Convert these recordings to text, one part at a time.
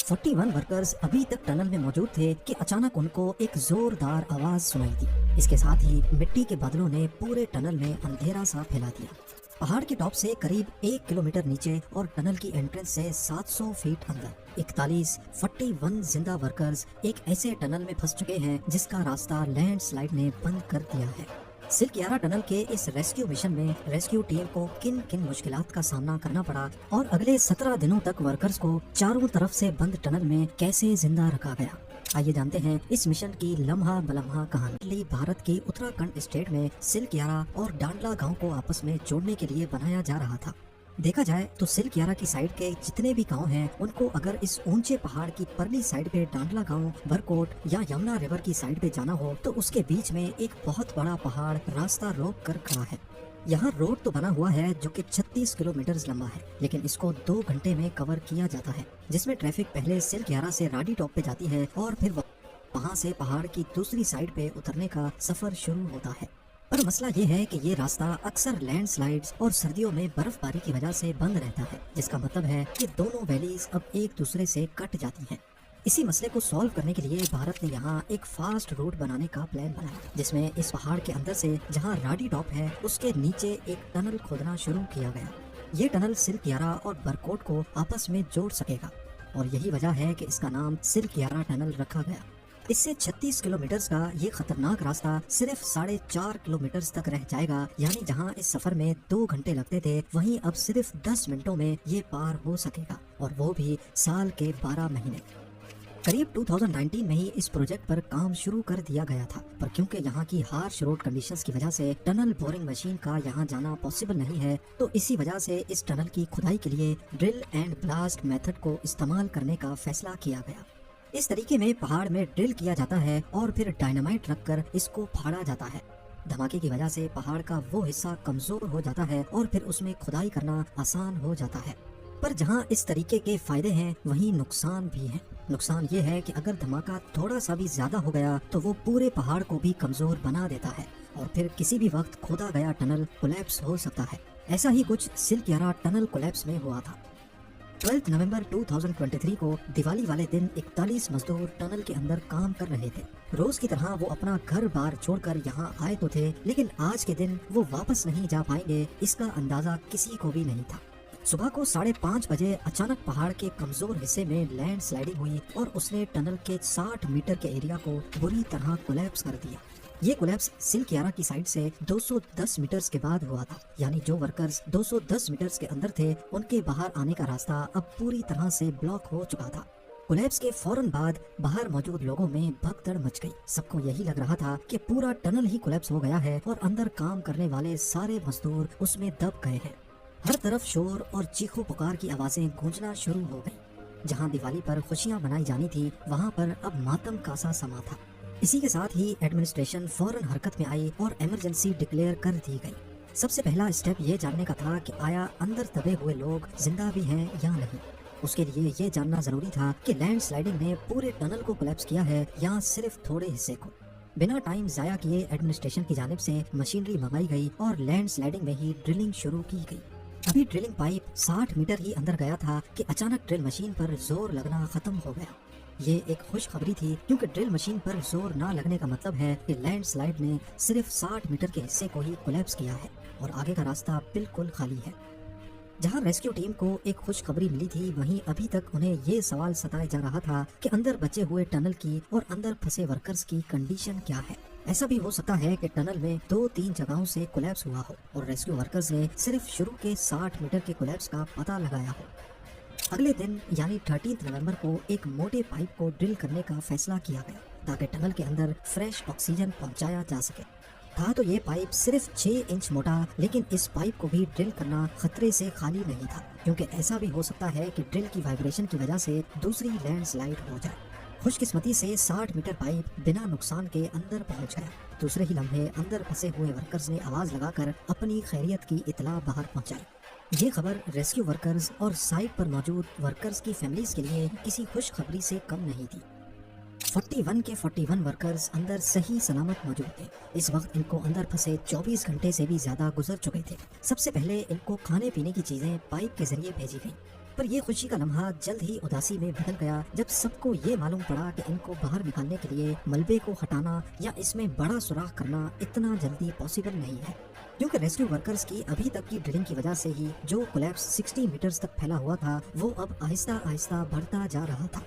41 workers अभी तक tunnel में मौजूद थे कि अचानक उनको एक जोरदार आवाज सुनाई दी। इसके साथ ही मिट्टी के बादलों ने पूरे टनल में अंधेरा सा फैला दिया। पहाड़ के टॉप से करीब 1 किलोमीटर नीचे और टनल की एंट्रेंस से 700 फीट अंदर 41 जिंदा वर्कर्स एक ऐसे टनल में फंस चुके हैं जिसका रास्ता लैंडस्लाइड ने बंद कर दिया है। सिल्क यारा टनल के इस रेस्क्यू मिशन में रेस्क्यू टीम को किन किन मुश्किलात का सामना करना पड़ा और अगले 17 दिनों तक वर्कर्स को चारों तरफ से बंद टनल में कैसे जिंदा रखा गया। आइए जानते हैं इस मिशन की लम्हा बलम्हा कहानी। भारत के उत्तराखंड स्टेट में सिल्क यारा और डांडला गांव को आपस में जोड़ने के लिए बनाया जा रहा था। देखा जाए तो सिल्क यारा की साइड के जितने भी गांव हैं उनको अगर इस ऊंचे पहाड़ की परली साइड पे डांडला गांव, बरकोट या यमुना रिवर की साइड पे जाना हो तो उसके बीच में एक बहुत बड़ा पहाड़ रास्ता रोक कर खड़ा है। यहाँ रोड तो बना हुआ है जो कि 36 किलोमीटर लंबा है, लेकिन इसको 2 घंटे में कवर किया जाता है, जिसमें ट्रैफिक पहले सिल्क यारा से राडी टॉप पे जाती है और फिर वहाँ से पहाड़ की दूसरी साइड पे उतरने का सफर शुरू होता है। पर मसला ये है कि ये रास्ता अक्सर लैंडस्लाइड्स और सर्दियों में बर्फबारी की वजह से बंद रहता है, जिसका मतलब है कि दोनों वैलीज अब एक दूसरे से कट जाती हैं। इसी मसले को सॉल्व करने के लिए भारत ने यहाँ एक फास्ट रूट बनाने का प्लान बनाया, जिसमें इस पहाड़ के अंदर से जहाँ राडी टॉप है उसके नीचे एक टनल खोदना शुरू किया गया। ये टनल सिल्क यारा और बरकोट को आपस में जोड़ सकेगा और यही वजह है कि इसका नाम सिल्क यारा टनल रखा गया। इससे 36 किलोमीटर का ये खतरनाक रास्ता सिर्फ 4.5 किलोमीटर तक रह जाएगा, यानी जहां इस सफर में 2 घंटे लगते थे वहीं अब सिर्फ 10 मिनटों में ये पार हो सकेगा, और वो भी साल के 12 महीने। करीब 2019 में ही इस प्रोजेक्ट पर काम शुरू कर दिया गया था, पर क्योंकि यहाँ की हार्श रोड कंडीशंस की वजह से टनल बोरिंग मशीन का यहाँ जाना पॉसिबल नहीं है, तो इसी वजह से इस टनल की खुदाई के लिए ड्रिल एंड ब्लास्ट मेथड को इस्तेमाल करने का फैसला किया गया। इस तरीके में पहाड़ में ड्रिल किया जाता है और फिर डायनामाइट रखकर इसको फाड़ा जाता है। धमाके की वजह से पहाड़ का वो हिस्सा कमजोर हो जाता है और फिर उसमें खुदाई करना आसान हो जाता है। पर जहाँ इस तरीके के फायदे हैं वहीं नुकसान भी हैं। नुकसान ये है कि अगर धमाका थोड़ा सा भी ज्यादा हो गया तो वो पूरे पहाड़ को भी कमजोर बना देता है और फिर किसी भी वक्त खोदा गया टनल कोलैप्स हो सकता है। ऐसा ही कुछ सिल्क यारा टनल कोलैप्स में हुआ था। 12 नवंबर 2023 को दिवाली वाले दिन 41 मजदूर टनल के अंदर काम कर रहे थे। रोज की तरह वो अपना घर बार छोड़कर यहाँ आए तो थे, लेकिन आज के दिन वो वापस नहीं जा पाएंगे इसका अंदाजा किसी को भी नहीं था। सुबह को 5:30 बजे अचानक पहाड़ के कमजोर हिस्से में लैंड स्लाइडिंग हुई और उसने टनल के 60 मीटर के एरिया को बुरी तरह कोलैप्स कर दिया। ये कोलैप्स सिल्क यारा की साइड से 210 मीटर्स के बाद हुआ था, यानी जो वर्कर्स 210 मीटर्स के अंदर थे उनके बाहर आने का रास्ता अब पूरी तरह से ब्लॉक हो चुका था। कोलैप्स के फौरन बाद बाहर मौजूद लोगों में भगदड़ मच गई। सबको यही लग रहा था कि पूरा टनल ही कोलैप्स हो गया है और अंदर काम करने वाले सारे मजदूर उसमें दब गए हैं। हर तरफ शोर और चीखों पुकार की आवाजें गूंजना शुरू हो गई। जहाँ दिवाली पर खुशियाँ मनाई जानी थी वहाँ पर अब मातम का सा समा था। इसी के साथ ही एडमिनिस्ट्रेशन फौरन हरकत में आई और इमरजेंसी डिक्लेयर कर दी गई। सबसे पहला स्टेप ये जानने का था कि आया अंदर दबे हुए लोग जिंदा भी हैं या नहीं। उसके लिए ये जानना जरूरी था कि लैंड स्लाइडिंग ने पूरे टनल को कोलैप्स किया है या सिर्फ थोड़े हिस्से को। बिना टाइम जाया किए एडमिनिस्ट्रेशन की जानिब से मशीनरी मंगाई गई और लैंड स्लाइडिंग में ही ड्रिलिंग शुरू की गई। अभी ड्रिलिंग पाइप 60 मीटर ही अंदर गया था कि अचानक ड्रिल मशीन पर जोर लगना खत्म हो गया। ये एक खुशखबरी थी, क्योंकि ड्रिल मशीन पर जोर ना लगने का मतलब है कि लैंडस्लाइड ने सिर्फ 60 मीटर के हिस्से को ही कोलैप्स किया है और आगे का रास्ता बिल्कुल खाली है। जहां रेस्क्यू टीम को एक खुशखबरी मिली थी, वहीं अभी तक उन्हें ये सवाल सताया जा रहा था कि अंदर बचे हुए टनल की और अंदर फंसे वर्कर्स की कंडीशन क्या है। ऐसा भी हो सकता है कि टनल में 2-3 जगहों से कोलैप्स हुआ हो और रेस्क्यू वर्कर्स ने सिर्फ शुरू के 60 मीटर के कोलैप्स का पता लगाया हो। अगले दिन यानी 13 नवंबर को एक मोटे पाइप को ड्रिल करने का फैसला किया गया ताकि टनल के अंदर फ्रेश ऑक्सीजन पहुंचाया जा सके। था तो ये पाइप सिर्फ 6 इंच मोटा, लेकिन इस पाइप को भी ड्रिल करना खतरे से खाली नहीं था, क्योंकि ऐसा भी हो सकता है कि ड्रिल की वाइब्रेशन की वजह से दूसरी लैंडस्लाइड हो जाए। खुशकिस्मती से 60 मीटर पाइप बिना नुकसान के अंदर पहुंच गया। दूसरे ही लम्हे अंदर फंसे हुए वर्कर्स ने आवाज लगाकर अपनी खैरियत की इतला बाहर पहुंचाई। ये खबर रेस्क्यू वर्कर्स और साइट पर मौजूद वर्कर्स की फैमिलीज के लिए किसी खुशखबरी से कम नहीं थी। 41 के 41 वर्कर्स अंदर सही सलामत मौजूद थे। इस वक्त इनको अंदर फंसे 24 घंटे से भी ज्यादा गुजर चुके थे। सबसे पहले इनको खाने पीने की चीजें पाइप के जरिए भेजी गई। پر یہ خوشی کا لمحہ جلد ہی اداسی میں بدل گیا جب سب کو یہ معلوم پڑا کہ ان کو باہر نکالنے کے لیے ملبے کو ہٹانا یا اس میں بڑا سوراخ کرنا اتنا جلدی پاسبل نہیں ہے، کیونکہ ریسکیو ورکرز کی ابھی تک کی ڈرلنگ کی وجہ سے ہی جو کولیپس 60 میٹرز تک پھیلا ہوا تھا وہ اب آہستہ آہستہ بڑھتا جا رہا تھا۔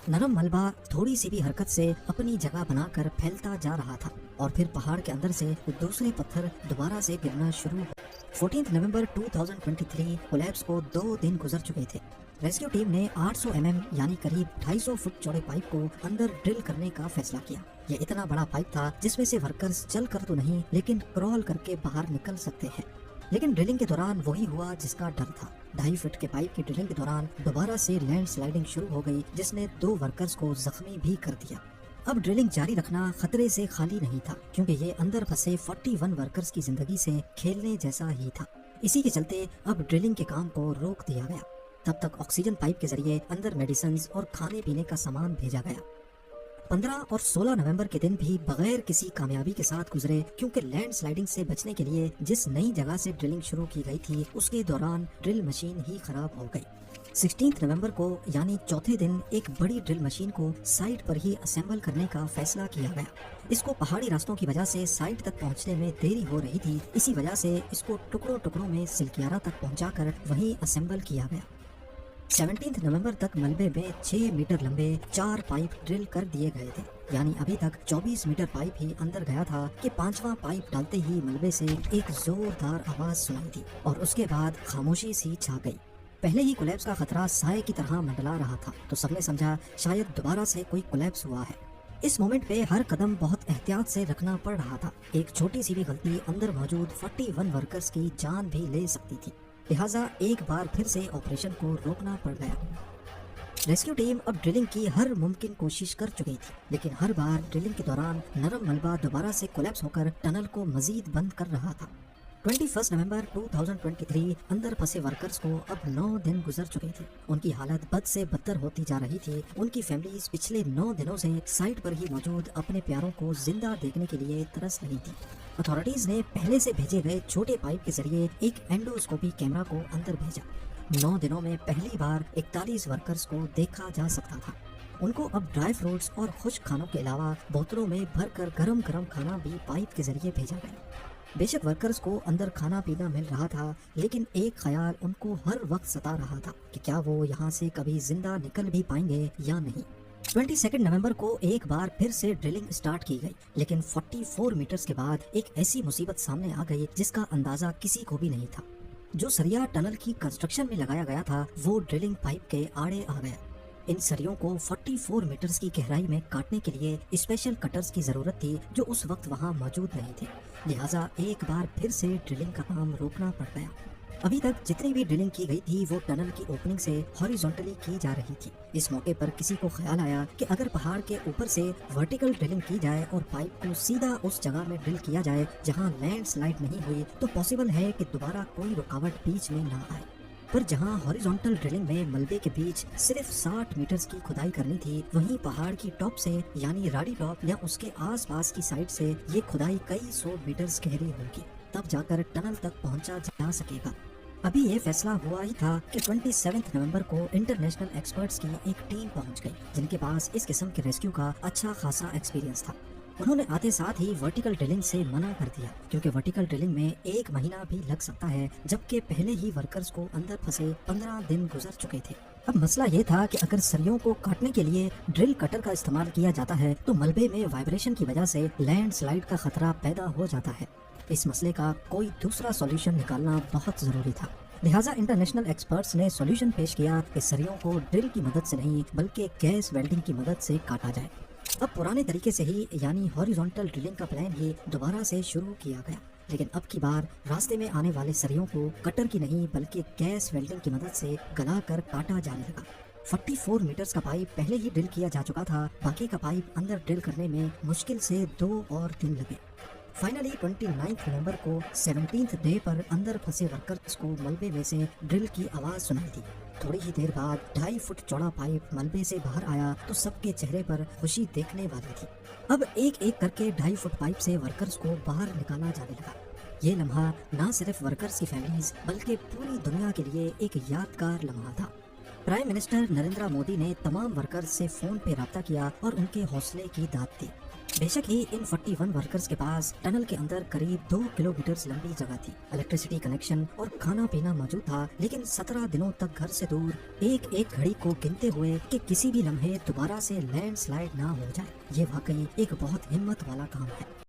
نرم ملبہ تھوڑی سی بھی حرکت سے اپنی جگہ بنا کر پھیلتا جا رہا تھا اور پھر پہاڑ کے اندر سے دوسرے پتھر دوبارہ سے گرنا شروع ہو۔ 14 نومبر 2023 کولیپس کو 2 دن گزر چکے تھے۔ ریسکیو ٹیم نے 800 mm یعنی قریب 250 فٹ چوڑے پائپ کو اندر ڈرل کرنے کا فیصلہ کیا۔ یہ اتنا بڑا پائپ تھا جس میں سے ورکرز چل کر تو نہیں لیکن کرال کر کے باہر نکل سکتے ہیں، لیکن ڈرلنگ کے دوران وہی ہوا جس کا ڈر تھا۔ 2.5 فٹ کے پائپ کی ڈرلنگ کے دوران دوبارہ سے لینڈ سلائڈنگ شروع ہو گئی جس نے 2 ورکرز کو زخمی بھی کر دیا۔ اب ڈرلنگ جاری رکھنا خطرے سے خالی نہیں تھا کیونکہ یہ اندر پھنسے 41 ورکرز کی زندگی سے کھیلنے جیسا ہی تھا۔ اسی کے چلتے اب ڈرلنگ کے کام کو روک دیا گیا۔ تب تک آکسیجن پائپ کے ذریعے اندر میڈیسنز اور کھانے پینے کا سامان بھیجا گیا۔ 15 اور 16 نومبر کے دن بھی بغیر کسی کامیابی کے ساتھ گزرے کیونکہ لینڈ سلائڈنگ سے بچنے کے لیے جس نئی جگہ سے ڈرلنگ شروع کی گئی تھی اس کے دوران ڈرل مشین ہی خراب ہو گئی۔ 16 نومبر کو یعنی چوتھے دن ایک بڑی ڈرل مشین کو سائٹ پر ہی اسمبل کرنے کا فیصلہ کیا گیا۔ اس کو پہاڑی راستوں کی وجہ سے سائٹ تک پہنچنے میں دیری ہو رہی تھی، اسی وجہ سے اس کو ٹکڑوں ٹکڑوں میں سلکیارا تک پہنچا کر وہیں اسمبل کیا گیا۔ 17 نومبر تک ملبے میں 6 میٹر لمبے 4 پائپ ڈرل کر دیے گئے تھے، یعنی ابھی تک 24 میٹر پائپ ہی اندر گیا تھا کہ 5واں پائپ ڈالتے ہی ملبے سے ایک زوردار آواز سنائی دی اور اس کے بعد خاموشی سی چھا گئی۔ پہلے ہی کولیپس کا خطرہ سائے کی طرح منڈلا رہا تھا تو سب نے سمجھا شاید دوبارہ سے کوئی کولیپس ہوا ہے۔ اس مومنٹ پہ ہر قدم بہت احتیاط سے رکھنا پڑ رہا تھا، ایک چھوٹی سی بھی غلطی اندر موجود 41 ورکرز کی جان بھی لے سکتی تھی، لہٰذا ایک بار پھر سے آپریشن کو روکنا پڑ گیا۔ ریسکیو ٹیم اب ڈرلنگ کی ہر ممکن کوشش کر چکی تھی، لیکن ہر بار ڈرلنگ کے دوران نرم ملبہ دوبارہ سے کولیپس ہو کر ٹنل کو مزید بند کر رہا تھا۔ 21 نومبر 2023 اندر پھنسے ورکرز کو اب 9 دن گزر چکے تھے۔ ان کی حالت بد سے بدتر ہوتی جا رہی تھی۔ ان کی فیملیز پچھلے 9 دنوں سے سائٹ پر ہی موجود اپنے پیاروں کو زندہ دیکھنے کے لیے ترس رہی تھی۔ اتھارٹیز نے پہلے سے بھیجے گئے چھوٹے پائپ کے ذریعے ایک اینڈوسکوپی کیمرہ کو اندر بھیجا۔ 9 دنوں میں پہلی بار 41 ورکرز کو دیکھا جا سکتا تھا۔ ان کو اب ڈرائی فروٹس اور خشک کھانوں کے علاوہ بوتلوں میں بھر کر گرم گرم کھانا بھی پائپ کے ذریعے بھیجا گیا۔ بے شک ورکرز کو اندر کھانا پینا مل رہا تھا، لیکن ایک خیال ان کو ہر وقت ستا رہا تھا کہ کیا وہ یہاں سے کبھی زندہ نکل بھی پائیں گے یا نہیں۔ 22 نومبر کو ایک بار پھر سے ڈرلنگ سٹارٹ کی گئی، لیکن 44 میٹرز کے بعد ایک ایسی مصیبت سامنے آ گئی جس کا اندازہ کسی کو بھی نہیں تھا۔ جو سریا ٹنل کی کنسٹرکشن میں لگایا گیا تھا وہ ڈرلنگ پائپ کے آڑے آ گیا۔ ان سریوں کو 44 میٹرز کی گہرائی میں کاٹنے کے لیے اسپیشل کٹرز کی ضرورت تھی جو اس وقت وہاں موجود نہیں تھے، لہٰذا ایک بار پھر سے ڈرلنگ کا کام روکنا پڑ گیا۔ ابھی تک جتنی بھی ڈرلنگ کی گئی تھی وہ ٹنل کی اوپننگ سے ہاریزونٹلی کی جا رہی تھی۔ اس موقع پر کسی کو خیال آیا کہ اگر پہاڑ کے اوپر سے ورٹیکل ڈرلنگ کی جائے اور پائپ کو سیدھا اس جگہ میں ڈرل کیا جائے جہاں لینڈ سلائڈ نہیں ہوئی تو پاسبل ہے کہ دوبارہ کوئی رکاوٹ بیچ میں نہ آئے۔ پر جہاں ہاریزونٹل ڈرلنگ میں ملبے کے بیچ صرف 60 میٹرز کی کھدائی کرنی تھی، وہیں پہاڑ کی ٹاپ سے یعنی راڑی ٹاپ یا اس کے آس پاس کی سائڈ سے یہ کھدائی کئی 100 میٹرز گہری ہوگی، تب جا کر ٹنل تک پہنچا جا سکے گا۔ ابھی یہ فیصلہ ہوا ہی تھا کہ 27 نومبر کو انٹرنیشنل ایکسپرٹس کی ایک ٹیم پہنچ گئی جن کے پاس اس قسم کے ریسکیو کا اچھا خاصا ایکسپیرینس تھا۔ انہوں نے آتے ساتھ ہی ورٹیکل ڈرلنگ سے منع کر دیا کیونکہ ورٹیکل ڈرلنگ میں 1 مہینہ بھی لگ سکتا ہے، جبکہ پہلے ہی ورکرز کو اندر پھنسے 15 دن گزر چکے تھے۔ اب مسئلہ یہ تھا کہ اگر سریوں کو کاٹنے کے لیے ڈرل کٹر کا استعمال کیا جاتا ہے تو ملبے میں وائبریشن کی وجہ سے لینڈ سلائڈ کا خطرہ پیدا ہو جاتا ہے۔ اس مسئلے کا کوئی دوسرا سولوشن نکالنا بہت ضروری تھا، لہٰذا انٹرنیشنل ایکسپرٹس نے سولوشن پیش کیا کہ سریوں کو ڈرل کی مدد سے نہیں بلکہ گیس ویلڈنگ کی مدد سے کاٹا جائے۔ اب پرانے طریقے سے ہی یعنی ہاریزونٹل ڈرلنگ کا پلان ہی دوبارہ سے شروع کیا گیا، لیکن اب کی بار راستے میں آنے والے سریوں کو کٹر کی نہیں بلکہ گیس ویلڈنگ کی مدد سے گلا کر کاٹا جانے لگا۔ 44 میٹرز کا پائپ پہلے ہی ڈرل کیا جا چکا تھا، باقی کا پائپ اندر ڈرل کرنے میں مشکل سے 2 اور دن لگے۔ فائنلی 29 نومبر کو 17th ڈے پر اندر پھنسے ورکرز کو ملبے میں سے ڈرل کی آواز سنائی دی۔ تھوڑی ہی دیر بعد 2.5 فٹ چوڑا پائپ ملبے سے باہر آیا تو سب کے چہرے پر خوشی دیکھنے والی تھی۔ اب ایک ایک کر کے 2.5 فٹ پائپ سے ورکرز کو باہر نکالا جانے لگا۔ یہ لمحہ نہ صرف ورکرز کی فیملیز بلکہ پوری دنیا کے لیے ایک یادگار لمحہ تھا۔ प्राइम मिनिस्टर नरेंद्र मोदी ने तमाम वर्कर्स से फोन पे राब्ता किया और उनके हौसले की दाद दी। बेशक ही इन 41 वर्कर्स के पास टनल के अंदर करीब 2 किलोमीटर लंबी जगह थी, इलेक्ट्रिसिटी कनेक्शन और खाना पीना मौजूद था, लेकिन 17 दिनों तक घर से दूर एक एक घड़ी को गिनते हुए कि किसी भी लम्हे दोबारा से लैंडस्लाइड ना हो जाए। ये वाकई एक बहुत हिम्मत वाला काम है।